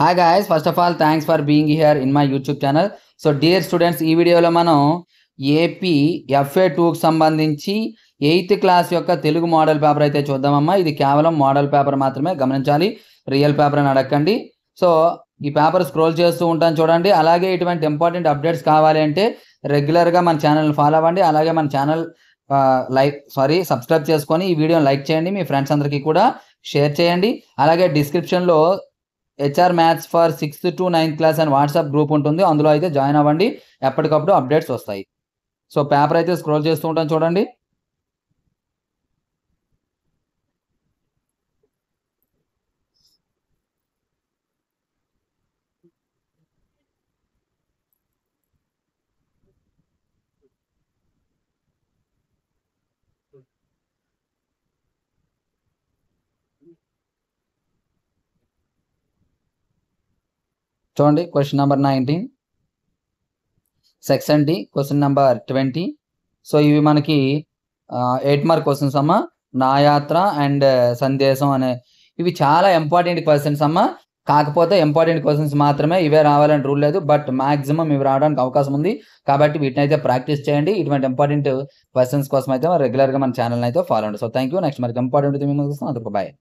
Hi guys, first of all thanks for being here in my YouTube channel. So dear students, ఈ వీడియోలో మనం AP FA2కి సంబంధించి 8th class యొక్క Telugu model paper అయితే చూద్దామమ్మా. ఇది కేవలం మోడల్ పేపర్ మాత్రమే, గమనించాలి. రియల్ పేపర్ అని అడగండి. సో ఈ పేపర్ స్క్రోల్ చేస్తూ ఉంటాను చూడండి. అలాగే ఇటువంటి ఇంపార్టెంట్ అప్డేట్స్ కావాలి అంటే రెగ్యులర్గా మన ఛానల్ ఫాలో అవ్వండి. అలాగే మన ఛానల్ సబ్స్క్రైబ్ చేసుకొని ఈ వీడియోని లైక్ చేయండి. మీ ఫ్రెండ్స్ అందరికీ కూడా షేర్ చేయండి. అలాగే డిస్క్రిప్షన్లో HR maths for 6th to 9th class అని వాట్సాప్ గ్రూప్ ఉంటుంది. అందులో అయితే జాయిన్ అవ్వండి. ఎప్పటికప్పుడు అప్డేట్స్ వస్తాయి. సో పేపర్ అయితే స్క్రోల్ చేస్తూ ఉంటాను చూడండి. చూడండి, question number 19, section D, question number 20. So ఇవి మనకి 8 మార్క్ క్వశ్చన్స్ అమ్మా. నా యాత్ర అండ్ సందేశం అనే ఇవి చాలా ఇంపార్టెంట్ క్వశ్చన్స్ అమ్మా. కాకపోతే ఇంపార్టెంట్ క్వశ్చన్స్ మాత్రమే ఇవే రావాలని రూల్ లేదు, బట్ మాక్సిమం ఇవి రావడానికి అవకాశం ఉంది. కాబట్టి వీటిని అయితే ప్రాక్టీస్ చేయండి. ఇటువంటి ఇంపార్టెంట్ క్వశ్చన్స్ కోసం అయితే రెగ్యులర్గా మన ఛానల్ అయితే ఫాలో అండి. So thank you. నెక్స్ట్ మనకి ఇంపార్టెంట్ బాయ్.